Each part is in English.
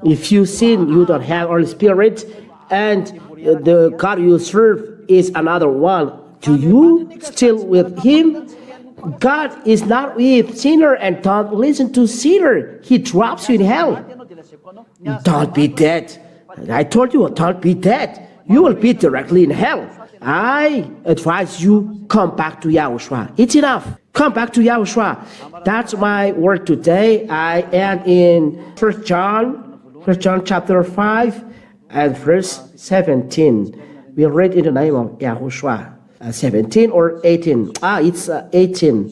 If you sin, you don't have Holy Spirit, and the God you serve is another one. Do you still with Him? God is not with sinner, and don't listen to sinner. He drops you in hell. Don't be dead. I told you, don't be dead. You will be directly in hell. I advise you, come back to Yahushua. It's enough. Come back to Yahushua. That's my word today. I am in 1 John chapter 5 and verse 17. We read in the name of Yahushua. 17 or 18? It's 18.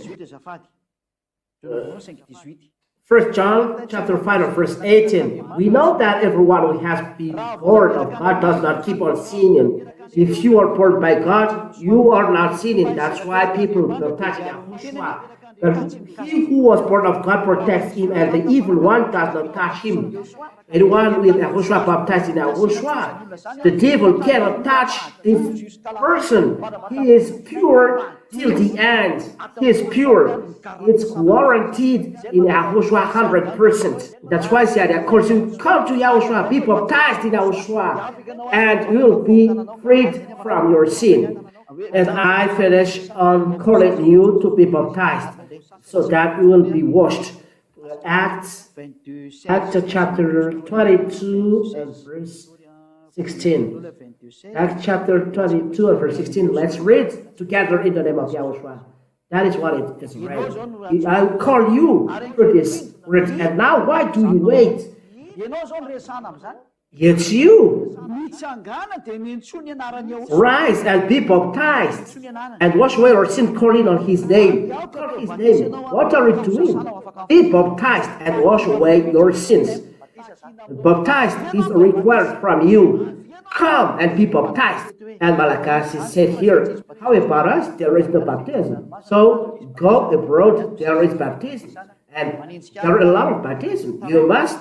1 John chapter 5 and verse 18. We know that everyone who has been born of God does not keep on sinning. If you are born by God, you are not sinning. That's why people protect Yahushua. But he who was born of God protects him, and the evil one does not touch him. Anyone with Yahushua baptized in Yahushua, the devil cannot touch this person. He is pure till the end. He is pure. It's guaranteed in Yahushua 100%. That's why I said, of course, you come to Yahushua, be baptized in Yahushua, and you will be freed from your sin. And I finish on calling you to be baptized, so that you will be washed. Acts chapter 22 and verse 16. Acts chapter 22 and verse 16. Let's read together in the name of Yahushua. That is what it is read. I call you for this word. And now why do you wait? It's you. Rise and be baptized and wash away your sin, calling on His name. Call His name. What are you doing? Be baptized and wash away your sins. Baptized is required from you. Come and be baptized. And Malachi said here, how about us? There is no baptism. So go abroad, there is baptism. And there are a lot of baptism. You must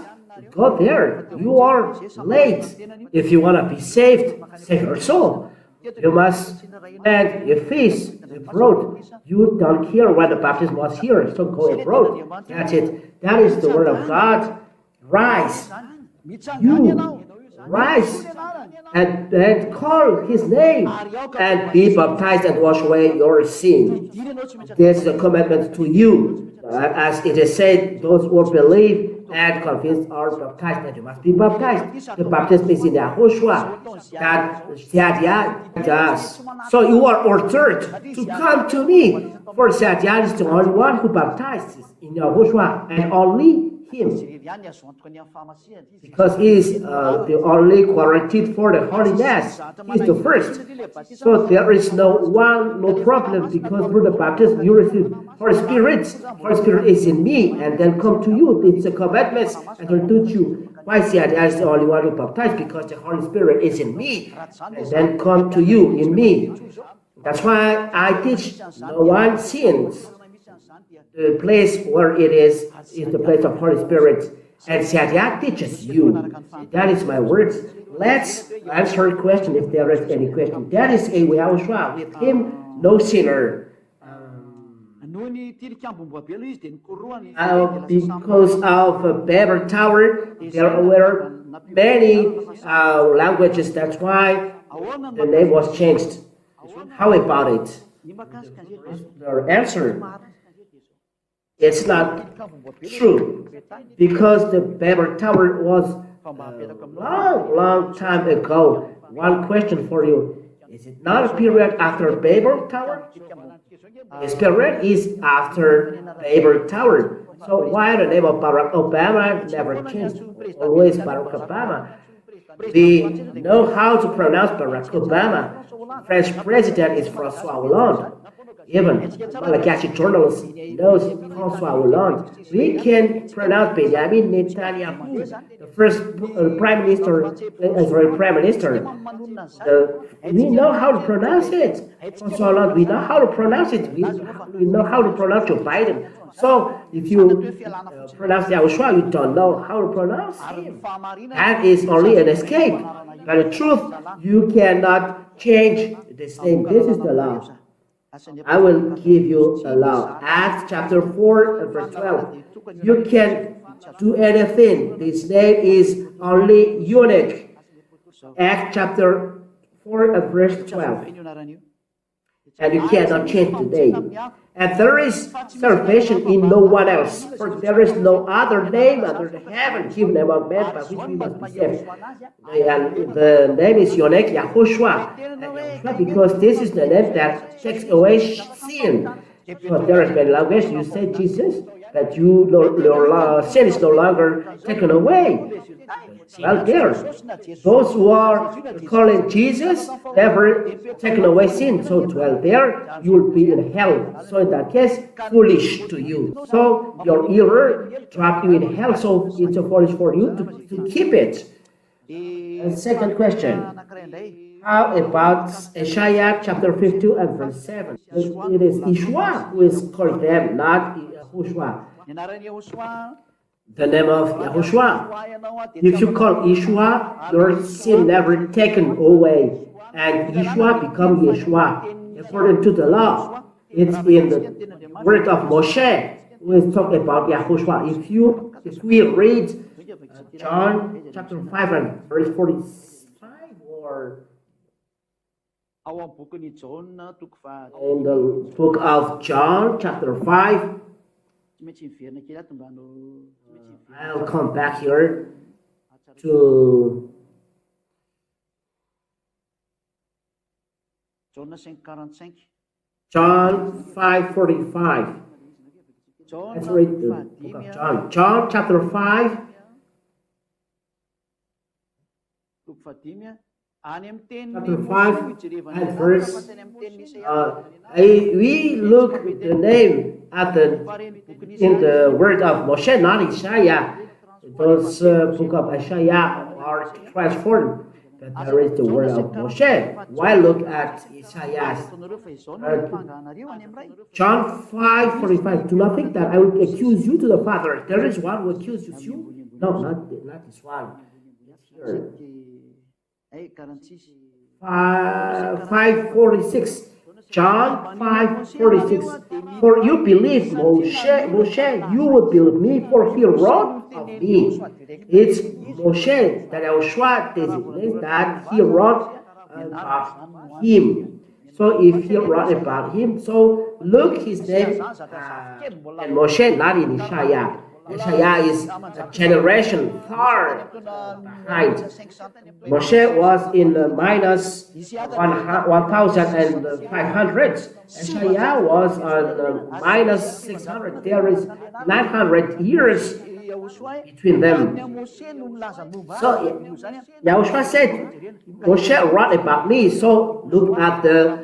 go there. You are late. If you want to be saved, save your soul. You must spend your face abroad. You don't care when the baptism was here, so go abroad. That's it. That is the word of God. Rise. You rise and call His name and be baptized and wash away your sin. This is a commandment to you. As it is said, those who believe and convinced are baptized, and you must be baptized. The baptism is in Yahushua. That Sadia does. So you are ordered to come to me. For Sadia is the only one who baptizes in Yahushua, and only Him. Because He is the only guaranteed for the holiness. He is the first. So there is no problem, because through the baptism you receive Holy Spirit. Holy Spirit is in me, and then come to you. It's a commandment, and will teach you. Why say I is the only one who baptized? Because the Holy Spirit is in me, and then come to you in me. That's why I teach no one sins. The place where it is the place of Holy Spirit. And Sadia teaches you. That is my words. Let's answer a question if there is any question. That is a Yahushua. With Him, no sinner. Because of a Babel Tower, there were many languages. That's why the name was changed. How about it? The answer. It's not true, because the Babel Tower was a long time ago. One question for you. Is it not a period after Babel Tower? This period is after Babel Tower. So why the name of Barack Obama never changed? Always Barack Obama. We know how to pronounce Barack Obama. French president is François Hollande. Even Malagasy journalists knows François Hollande. We can pronounce Benjamin Netanyahu, the first Prime Minister, Israeli Prime Minister. We know how to pronounce it. François Hollande, we know how to pronounce it. We know how to pronounce Joe Biden. So if you pronounce Yahushua, you don't know how to pronounce him. That is only an escape. But the truth, you cannot change this name. This is the law. I will give you a law. Acts chapter 4 and verse 12. You can do anything. This name is only unique. Acts chapter 4 and verse 12. And you cannot change the name. And there is salvation in no one else, for there is no other name under the heaven given among men by which we must be saved. And the name is unique, YAHOSHUAH, because this is the name that takes away sin. So there is many languages. You say Jesus, that your sin is no longer taken away. Well, there, those who are calling Jesus never taken away sin. So, well, there you will be in hell. So, in that case, foolish to you. So, your error trapped you in hell. So, it's foolish for you to keep it. And second question. How about Isaiah chapter 52 and verse 7? It is YAHOSHUAH who is called them, not YAHOSHUAH. The name of YAHOSHUAH. If you call YAHOSHUAH, your sin never taken away, and YAHOSHUAH become Yeshua according to the law. It's in the word of Moshe. We talk about YAHOSHUAH. If we read John chapter 5 and verse 45, or in the book of John chapter 5. I'll come back here to John 5:45. Let's read the book of John. John chapter 5. Chapter 5 and verse. We look the name at in the word of Moshe, not Isaiah. Those book of Isaiah are transformed. But there is the word of Moshe. Why look at Isaiah? John 5:45. Do not think that I will accuse you to the Father. There is one who accuses you. No, not this one. Here. 5:46. John 5:46. For you believe Moshe, you will believe me, for he wrote of me. It's Moshe that YAHOSHUAH designates that he wrote about him. So if he wrote about him, so look his name and Moshe, not in Isaiah. Isaiah is a generation far behind. Moshe was in minus 1,500. Isaiah was on minus 600. There is 900 years between them. So YAHOSHUAH said, Moshe wrote about me. So look at the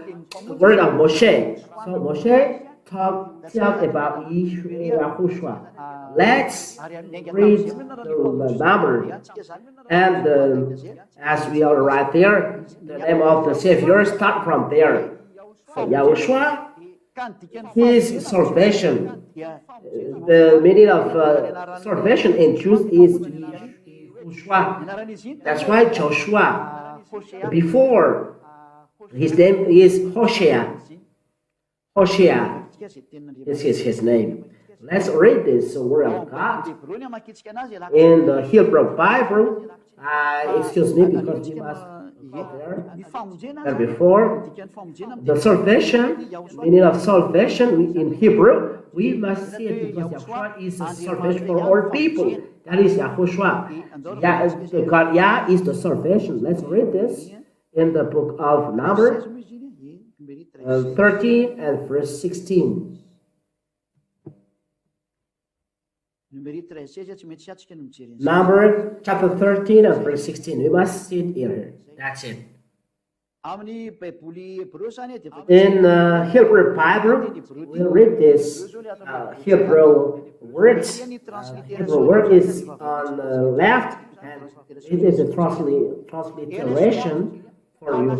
word of Moshe. So Moshe talked about YAHOSHUAH. Let's read the number. And as we are right there, the name of the Savior start from there. So YAHOSHUAH, his salvation. The meaning of salvation in truth is YAHOSHUAH. That's why Joshua, before his name is Hosea. Hosea. This is his name. Let's read this word of God in the Hebrew Bible. Excuse me, because we must go there. And before the salvation, meaning of salvation in Hebrew, we must see it because YAHOSHUAH is a salvation for all people. That is YAHOSHUAH. God Yah is the salvation. Let's read this in the book of Numbers 13 and verse 16. Number chapter 13 and verse 16. We must see it here. That's it. In Hebrew Bible, we read this Hebrew words. Hebrew word is on the left, and it is a transliteration for you.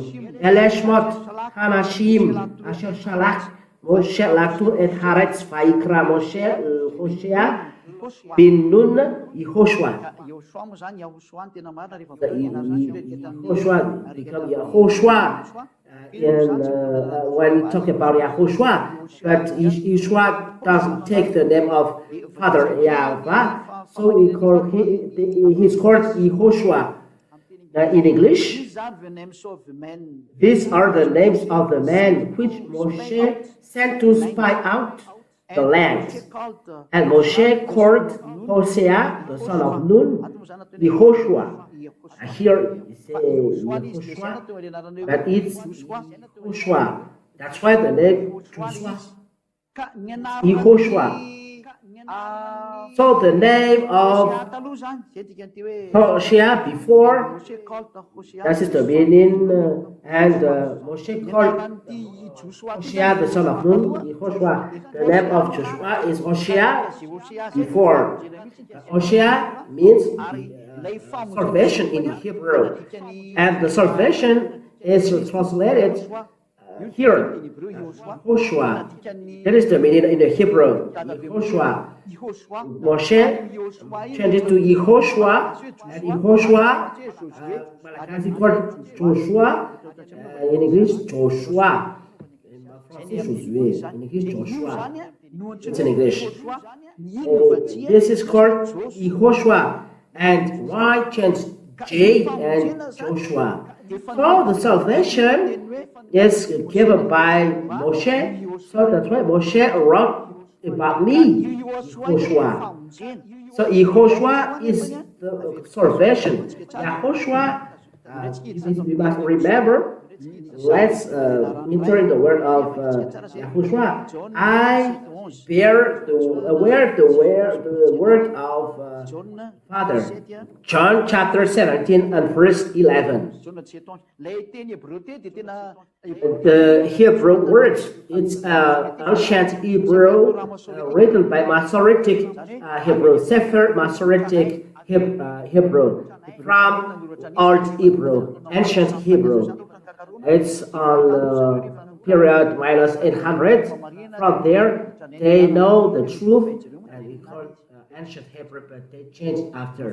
Eleshmot Hanashim Asher Shalach Moshe Latu et Haaretz Vayikra Moshe Hosea bin Nun YAHOSHUAH. YAHOSHUAH become YAHOSHUAH when we talk about YAHOSHUAH, but YAHOSHUAH doesn't take the name of Father YAHVAH, so we call he's called YAHOSHUAH. In English, these are the names of the men which Moshe sent to spy out the land. And Moshe called Hosea, the son of Nun, YAHOSHUAH. Here it says YAHOSHUAH, but it's YAHOSHUAH. That's why the name Joshua, YAHOSHUAH. So the name of Hosea before, that is the meaning, and Moshe called Hosea the son of Nun, YAHOSHUAH. The name of Joshua is Hosea before. Hosea means salvation in Hebrew, and the salvation is translated here, YAHOSHUAH. That is the meaning in the Hebrew, YAHOSHUAH. Moshe changed it to YAHOSHUAH, and YAHOSHUAH, is called Joshua, in English, Joshua. In English, Joshua. It's in English. This is called YAHOSHUAH. And why change J and Joshua? So the salvation is given by Moshe. So that's why Moshe wrote about me, YAHOSHUAH. So YAHOSHUAH is the salvation. YAHOSHUAH, we must remember. Let's enter in the word of YAHOSHUAH. I bear the word of Father. John chapter 17 and verse 11. The Hebrew words, it's ancient Hebrew written by Masoretic Hebrew, Sefer Masoretic Hebrew, from Old Hebrew, ancient Hebrew. It's on period minus 800. From there, they know the truth, and we call it ancient Hebrew, but they changed after.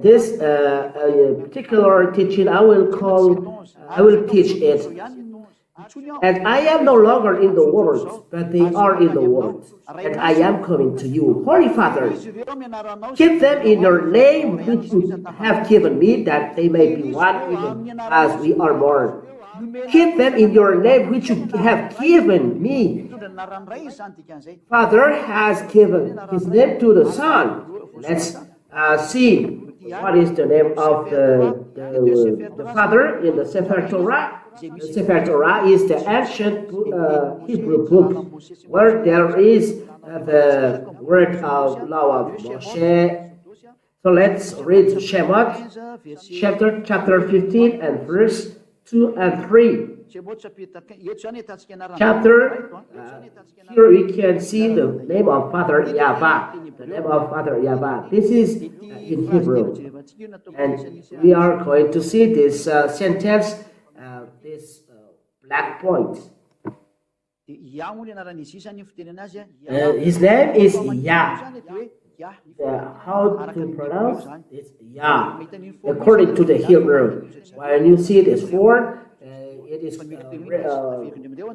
This particular teaching, I will teach it. And I am no longer in the world, but they are in the world, and I am coming to you. Holy Father, keep them in your name which you have given me, that they may be one even as we are one. Keep them in your name which you have given me. Father has given his name to the Son. Let's see what is the name of the Father in the Sefer Torah. The Sefer Torah is the ancient Hebrew book where there is the word of law of Moshe. So let's read Shemot chapter 15 and verse 2 and 3. Here we can see the name of Father YAHVAH. The name of Father YAHVAH. This is in Hebrew. And we are going to see this sentence, this black point. His name is Yah. How to pronounce it? Yah. According to the Hebrew. When you see this word, it is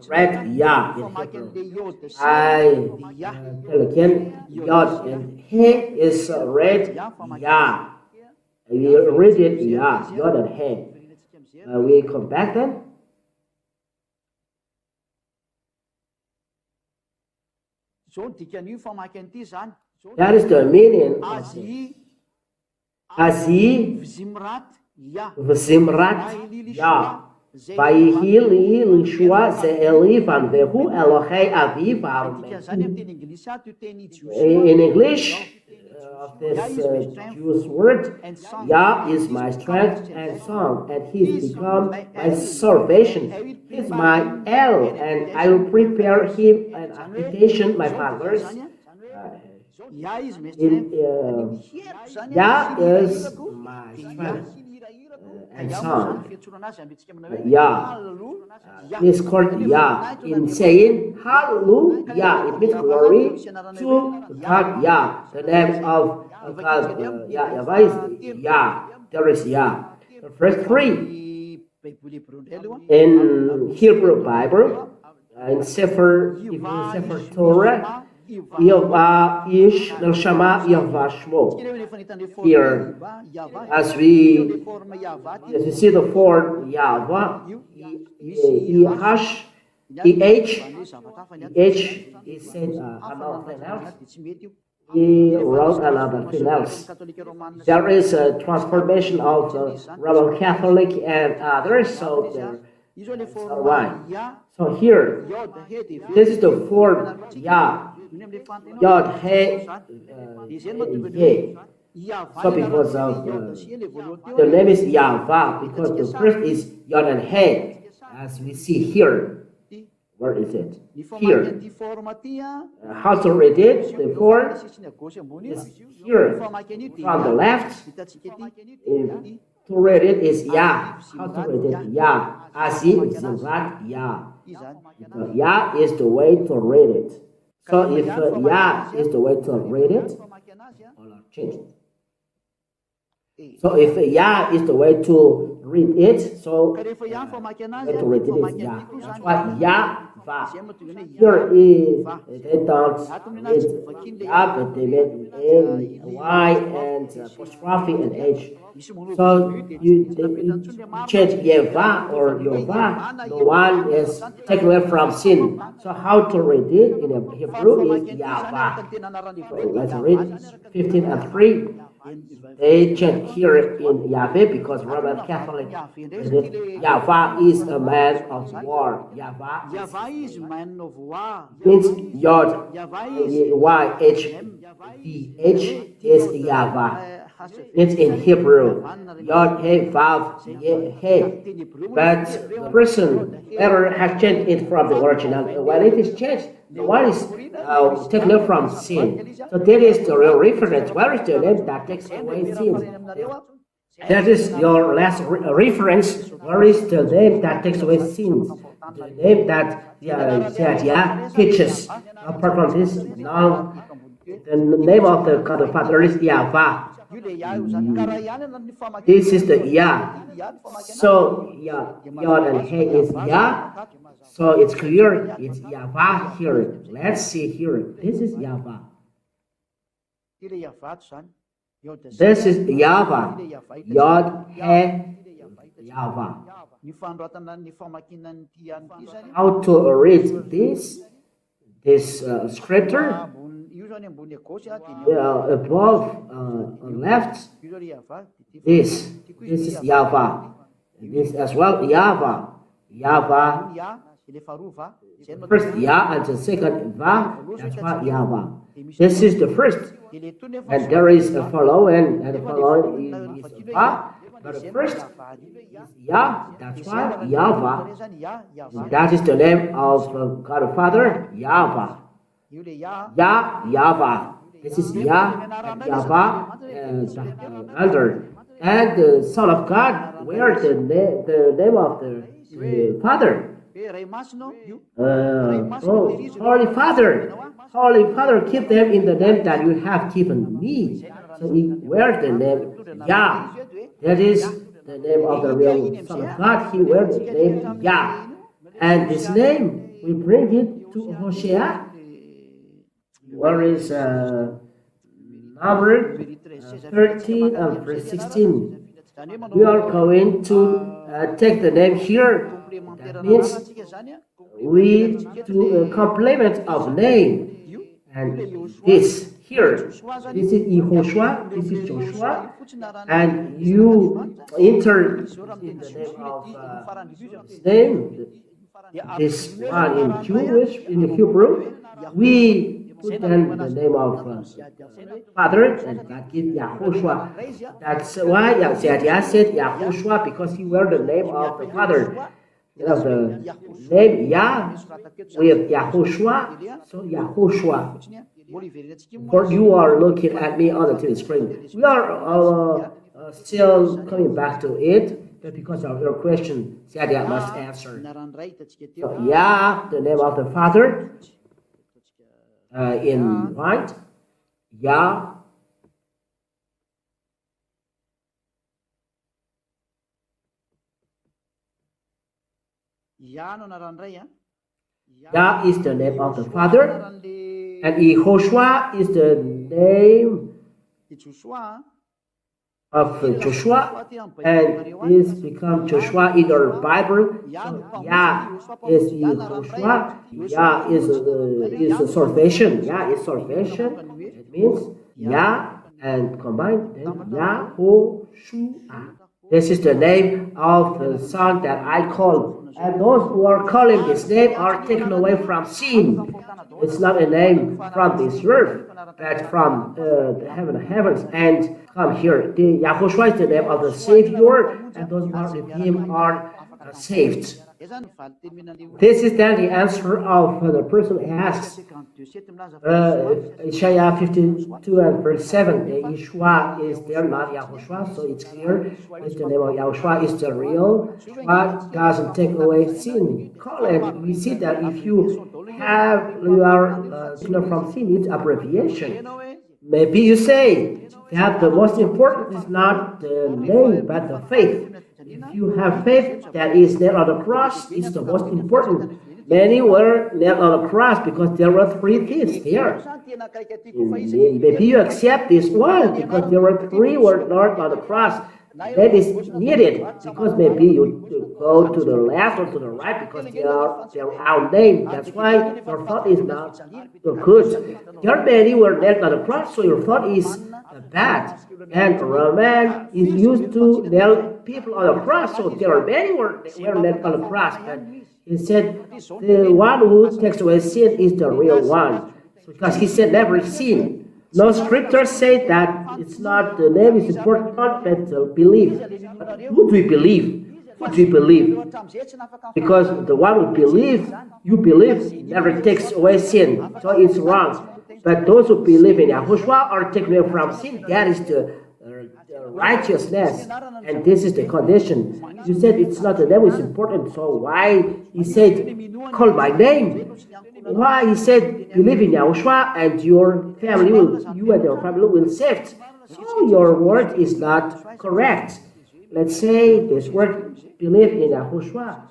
read Yah in Hebrew. I tell again, Yod, and He is read Yah. We read it Yah, Yod and He. We come back then. That is the meaning of it. Azi, V'zimrat, Yah. Vayihi li Lishua ze'eli van vehu Elohei aviv In English, this Jewish word, Yah is my strength and song, and He has become my salvation. He is my El, and I will prepare Him an habitation, my fathers. Yah is my strength. and son. Yah is called Yah in saying Hallelujah. It means glory to God. Yah, the name of God. Yahweh is Yah. There is Yah. Verse 3 in Hebrew Bible, in Sefer Torah, YAHVAH ish neshama YAHVAH shmo. Here, as we see the form YAHVAH, EH is said another thing else. He wrote another thing else. There is a transformation of Roman Catholic and others, so why? So here, this is the form Yah. Yod He Ye. So because of the name is YAHVAH, because the first is Yod and He, as we see here. Where is it? Here. How to read it? The form is here. From the left, to read it is Yah. How to read it? Yah. Azim, Zivat, Yah. Yah is the way to read it. So if Yah is the way to read it, change it. So if Yah is the way to read it, so the way to read it is Yah. That's why YAHVAH. Here is, they don't read Yah, but they made Y and apostrophe and H. So you change YAHVAH or YAHVAH, the one is taken away from sin. So how to read it in Hebrew is YAHVAH. So let's read 15 and 3. They change here in Yahweh because Roman Catholic YAHVAH is a man of war. YAHVAH is man of war. Means Yod, YHVH is YAHVAH. It's in Hebrew. Yod He Vav He. But the person ever has changed it from the original. When it is changed, the one is taken from sin. So that is the real reference. Where is the name that takes away sin? That is your last reference. Where is the name that takes away sins? The name that Yah teaches. Apart from this, now the name of the God the Father is YAHVAH. This is the Yah. So Yod and He is Yah. So it's clear, it's YAHVAH here. Let's see here. This is YAHVAH. This is YAHVAH. Yod He YAHVAH. How to read this scripture? Above left, this is YAHVAH. This as well YAHVAH. YAHVAH. First Yah and the second Vah. That's why YAHVAH. This is the first, and there is a following, and the following is a Vah. But the first is Yah. That's why YAHVAH. That is the name of God the Father. YAHVAH. YAHVAH. This is Yah and YAHVAH under. And the Son of God, where the name of the Father? Holy Father. Holy Father, keep them in the name that you have given me. So where the name Yah. That is the name of the real Son of God. He wears the name Yah. And this name, we bring it to YAHOSHUAH. Where is number 13 and verse 16? We are going to take the name here. That means we do a complement of name. And this here, this is YAHOSHUAH, this is Joshua, and you enter in the name of his name. This one in Jewish, in Hebrew, we put then the name of Father, and that gives YAHOSHUAH. That's why Yah said YAHOSHUAH, because he wears the name of the Father. You know, the name Yah with YAHOSHUAH, so YAHOSHUAH. For you are looking at me on the TV screen. We are still coming back to it, but because of your question, Sadia must answer. So, Yah, the name of the Father, in white, Yah. Yah is the name of the Father, and YAHOSHUAH is the name of Joshua, and this becomes Joshua in our Bible. So Yah is YAHOSHUAH. Yah is salvation. Yah is salvation. It means Yah and combined then YAHOSHUAH. This is the name of the son that I call. And those who are calling this name are taken away from sin. It's not a name from this earth, but from the heavens, and come here. The YAHOSHUAH is the name of the Savior, and those who are with him are saved. This is then the answer of the person who asks. Isaiah 52 and verse 7, Yeshua is there, not YAHOSHUAH, so it's clear. It's the name of YAHOSHUAH is the real. God doesn't take away sin. Call it. We see that if you are sinner from sin, it's abbreviation. Maybe you say that the most important is not the name, but the faith. If you have faith that is nailed on the cross, it's the most important. Many were nailed on the cross because there were 3 thieves there. Maybe you accept this one because there were 3 were nailed on the cross. That is needed because maybe you go to the left or to the right because they are outnamed. That's why your thought is not good. There are many were nailed on the cross, so your thought is bad. And Roman is used to nail people on the cross, so there are many were nailed on the cross. But he said the one who takes away sin is the real one, because he said never sin. No scriptures say that it's not the name is important, but the belief. But who do we believe? Who do we believe? Because the one who you believe, never takes away sin, so it's wrong. But those who believe in YAHOSHUAH are taken away from sin. That is the righteousness, and this is the condition. You said it's not the name is important, so why he said call my name? Why he said believe in YAHOSHUAH and you and your family will saved? So your word is not correct. Let's say this word believe in YAHOSHUAH.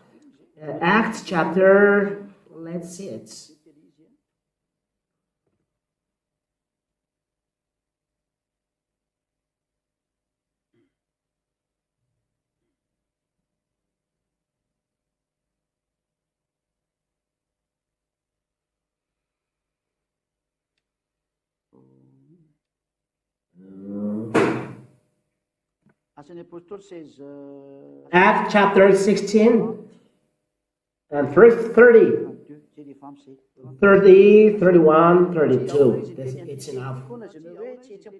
Acts chapter, let's see it. Acts chapter 16 and verse 30, 31, 32. It's enough.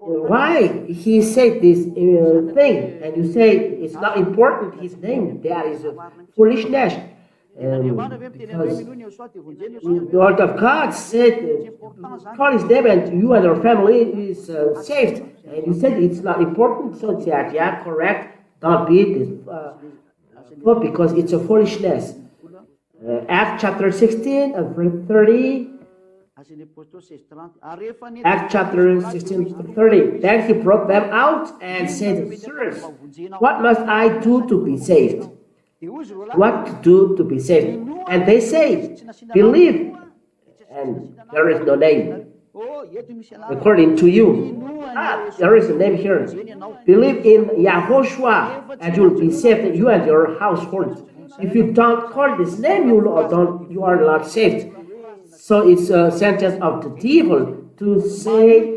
Why he said this thing and you say it's not important his name? That is a foolishness. Because the word of God said, call his name and you and your family is saved. And you said it's not important, so that, yeah, correct, don't be this, because it's a foolishness. Acts chapter 16 and verse 30. Acts chapter 16 30. Then he brought them out and said, sirs, what must I do to be saved? What to do to be saved? And they say, believe, and there is no name according to you. There is a name here. Believe in YAHOSHUAH and you will be saved, you and your household. If you don't call this name, you are not saved. So it's a sentence of the devil to say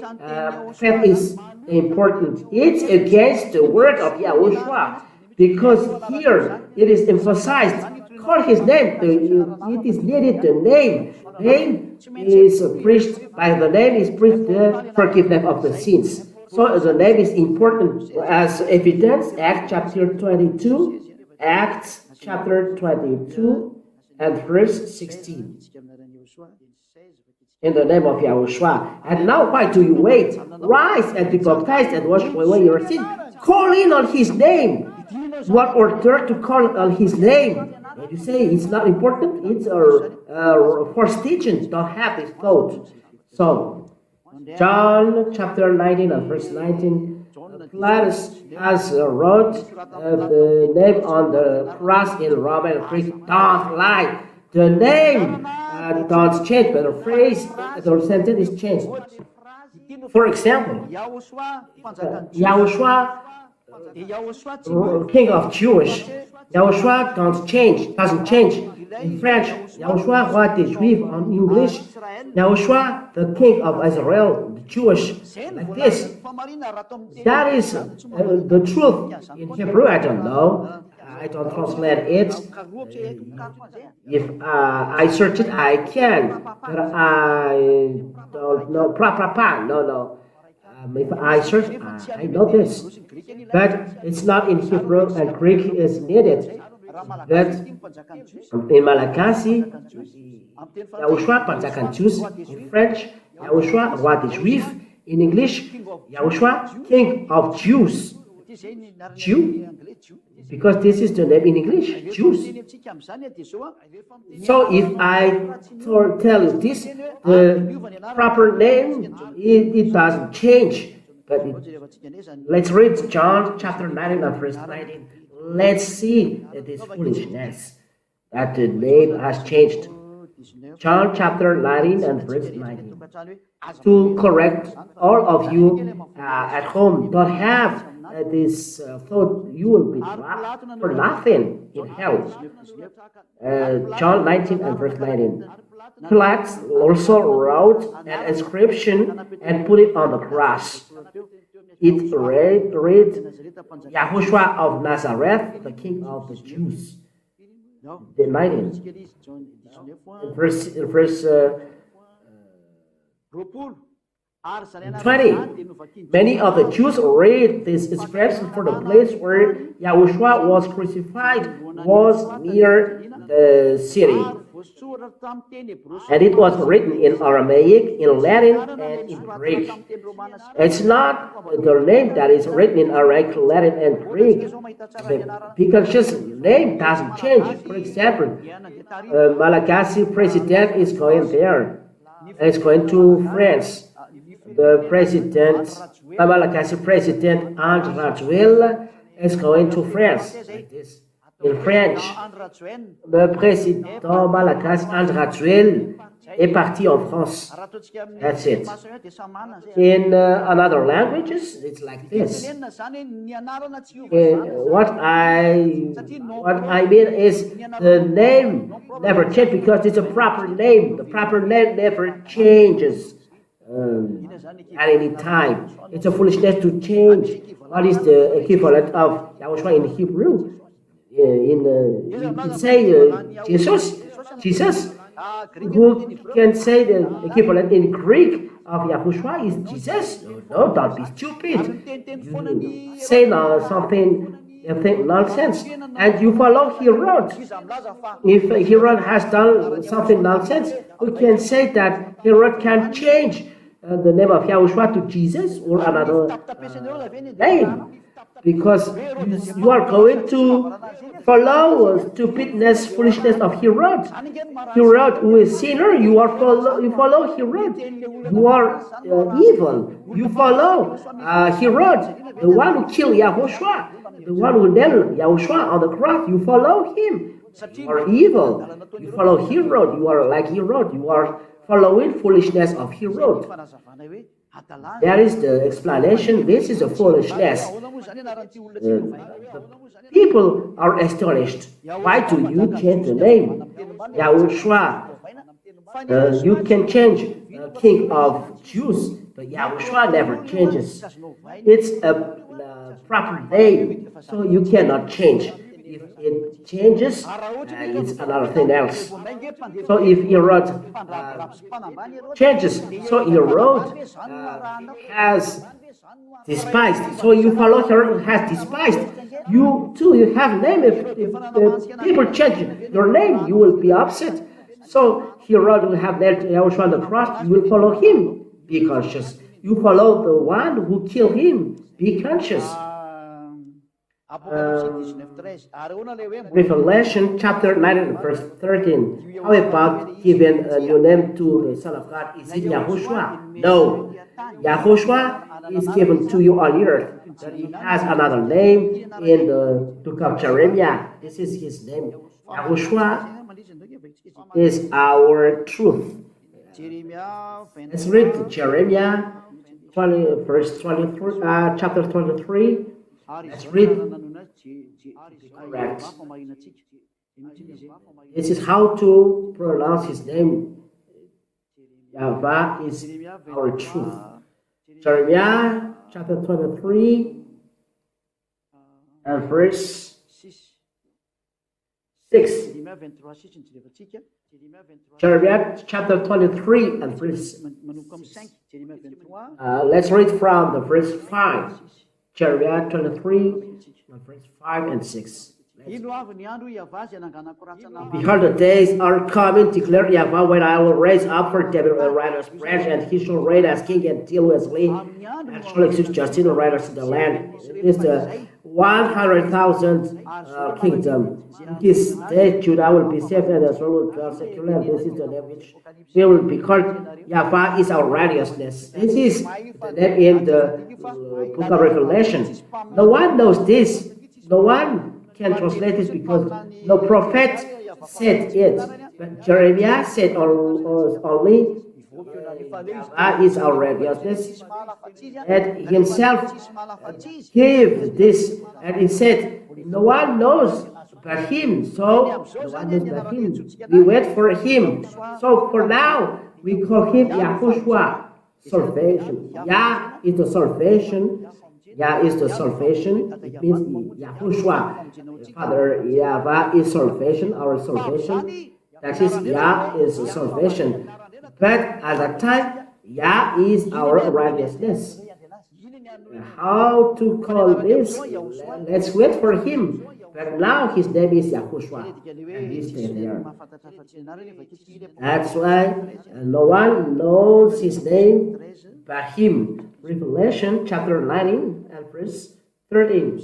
faith is important. It's against the word of YAHOSHUAH. Because here it is emphasized, call his name. It is needed the name. Name is preached, by the name is preached the forgiveness of the sins. So the name is important as evidence. Acts chapter 22. Acts chapter 22 and verse 16. In the name of Yahushua. And now why do you wait? Rise and be baptized and wash away your sin. Call in on his name. What order to call on his name? And you say it's not important. It's a first teaching. Don't have this thought. So, John chapter 19 and verse 19. Pilatus has wrote the name on the cross in Roman and Greek. Don't lie. The name don't change, but the phrase, the sentence is changed. For example, Yahushua, king of Jewish. Yahushua doesn't change. In French, Yahushua, roi des Juifs. In English, Yahushua, the king of Israel, the Jewish. Like this. That is the truth. In Hebrew, I don't know. I don't translate it. If I search it, I can. But I don't know. No. If I search, I know this. But it's not in Hebrew and Greek is needed. But in Malagasy, Yahushua panjakan Jews. In French, Yahushua roi des Juifs. In English, Yahushua king of Jews. Jew? Because this is the name in English, Jews. So if I tell you this, the proper name, it doesn't change. But let's read John chapter 19 and verse 19. Let's see this foolishness that the name has changed. John chapter 19 and verse 19. To correct all of you at home, don't have this thought you will be for nothing in hell. John 19 and verse 19. Pilate also wrote an inscription and put it on the cross. It read Yahushua of Nazareth, the King of the Jews. The 19. Verse 20. Many of the Jews read this inscription for the place where Yahushua was crucified was near the city. And it was written in Aramaic, in Latin, and in Greek. It's not the name that is written in Aramaic, Latin, and Greek. Because just name doesn't change. For example, Malagasy president is going there. It's going to France. The president, Malagasy president Nº4 is going to France. Like this. In French, le président Malagasy Nº4 est parti en France. That's it. In another languages, it's like this. What I mean is the name never changes because it's a proper name. The proper name never changes at any time. It's a foolishness to change. What is the equivalent of Yahushua in Hebrew? You say Jesus, who can say the equivalent in Greek of Yahushua is Jesus? No, don't be stupid. You say something, you think nonsense, and you follow Herod. If Herod has done something nonsense, we can say that Herod can change the name of Yahushua to Jesus or another name. Because you are going to follow stupidness, foolishness of Herod. Herod, who is sinner, you follow Herod. You are evil. You follow Herod, the one who killed Yahushua, the one who nailed Yahushua on the cross. You follow him. You are evil. You follow Herod. You are like Herod. You are following foolishness of Herod. There is the explanation. This is a foolishness. People are astonished. Why do you change the name? Yahushua. You can change King of Jews, but Yahushua never changes. It's a proper name, so you cannot change. If it changes, it's another thing else. So if your road changes, so your road has despised. So you follow her has despised. You too, you have name. If people change your name, you will be upset. So Herod will have nailed Yahushua on the cross. You will follow him. Be conscious. You follow the one who killed him. Be conscious. Revelation chapter 9 verse 13. How about giving a new name to the Son of God? Is it Yahushua? No. Yahushua is given to you on earth. But he has another name in the book of Jeremiah. This is his name. Yahushua is our truth. Let's read Jeremiah 20, verse 23, chapter 23. Let's read. Correct. This is how to pronounce his name. YAHVAH is our truth. Jeremiah chapter 23 and verse 6. Jeremiah chapter 23 and verse 6. Let's read from the verse 5. Jeremiah 23 and verse 5 and 6. Behold, the days are coming, declare YAHVAH, when I will raise up for David a righteous branch, and he shall reign as king until his reign, and shall execute justice and righteousness in the land. It is the 100,000 kingdom. In this day, Judah will be saved, and Israel will dwell securely. This is the name which will be called. YAHVAH is our righteousness. This is the name in the book of Revelation. No one knows this. No one can translate this because no prophet said it. But Jeremiah said only YAHVAH is our righteousness, and himself gave this, and he said, no one knows but him. So no one knows but him. We wait for him. So for now, we call him YAHOSHUA, salvation. Yah is the salvation. Yah is the salvation. It means YAHOSHUA. Father, YAHVAH is salvation, our salvation. That is, Yah is salvation. But at that time, Yah is our righteousness. How to call this? Let's wait for him. But now his name is YAHOSHUA. And he's there. That's why no one knows his name but him. Revelation chapter 19 and verse 13.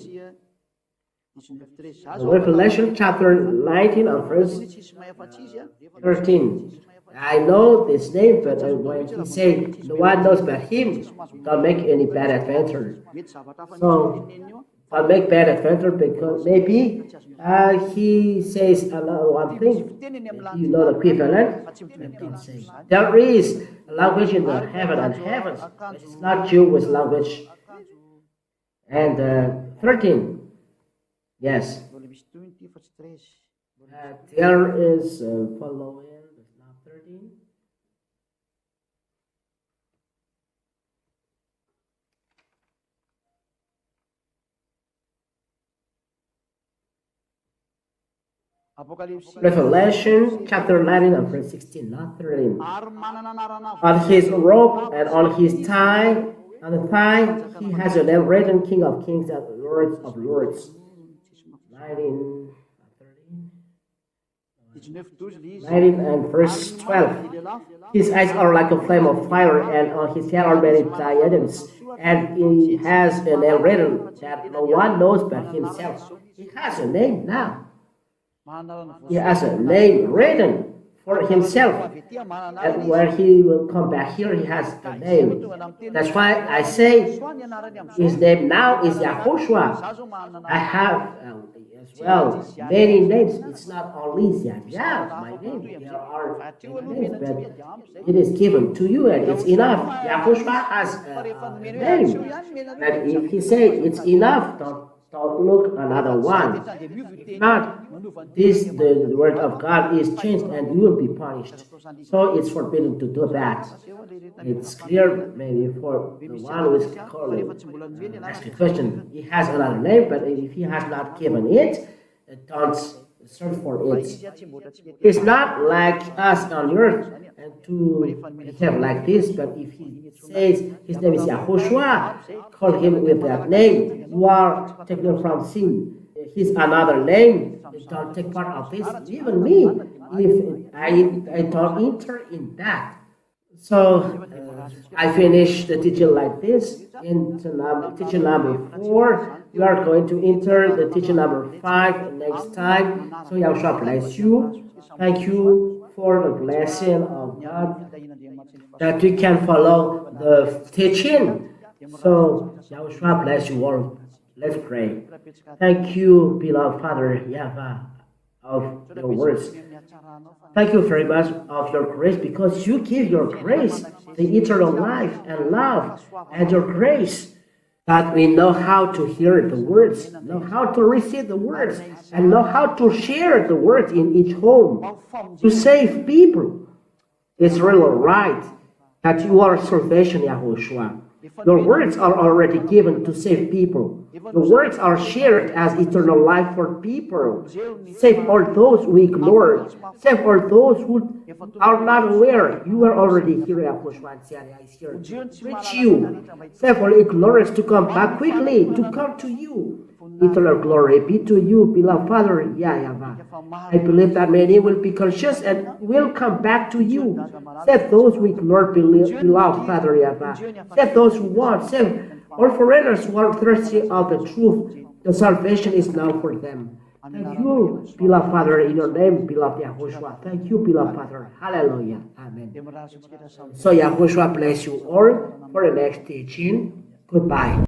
Revelation chapter 19 and verse 13. I know this name, but when he said no one knows but him, don't make any bad adventure. So don't make bad adventure because maybe he says another one thing. You know the equivalent. Don't say. There is a language in the heaven and heavens, but it's not Jewish language. And 13. Yes. There is following. It's not 13. Revelation chapter 19 and verse 16, not 13. On his robe and on his thigh, on the thigh, he has a name written, King of Kings and Lord of Lords. 19 and verse 12. His eyes are like a flame of fire, and on his head are many diadems. And he has a name written that no one knows but himself. He has a name now. He has a name written for himself. And when he will come back here, he has a name. That's why I say his name now is YAHOSHUA. I have as well many names. It's not only Yah, my name. There are many names, but it is given to you and it's enough. YAHOSHUA has a name. But if he says it's enough, don't look another one. If not, the word of God is changed and you will be punished. So it's forbidden to do that. It's clear maybe for the one who is calling. Ask a question. He has another name, but if he has not given it, don't search for it. It's not like us on earth and to have like this, but if he says his name is Yahoshua, call him with that name. You are taken from sin. He's another name. Don't take part of this. Even me, if I don't enter in that. So I finish the teaching like this. In teaching number 4, we are going to enter the teaching number 5 next time. So Yahushua bless you. Thank you for the blessing of God that we can follow the teaching. So Yahushua bless you all. Let's pray. Thank you, beloved Father YAHVAH, of your words. Thank you very much of your grace, because you give your grace, the eternal life and love, and your grace, that we know how to hear the words, know how to receive the words, and know how to share the words in each home to save people. It's really right that you are salvation, Yahushua. Your words are already given to save people. Your words are shared as eternal life for people. Save all those who ignore. Save all those who are not aware. You are already here, Yahushua, and is here to reach you. Save all ignorance to come back quickly, to come to you. Eternal glory be to you, beloved Father YAHVAH. I believe that many will be conscious and will come back to you. Save those who ignore, beloved Father YAHVAH. Save those who want. Save all foreigners who are thirsty of the truth. The salvation is now for them. Thank you, beloved Father, in your name, beloved Yahushua. Thank you, beloved Father. Hallelujah. Amen. So Yahushua bless you all for the next teaching. Goodbye.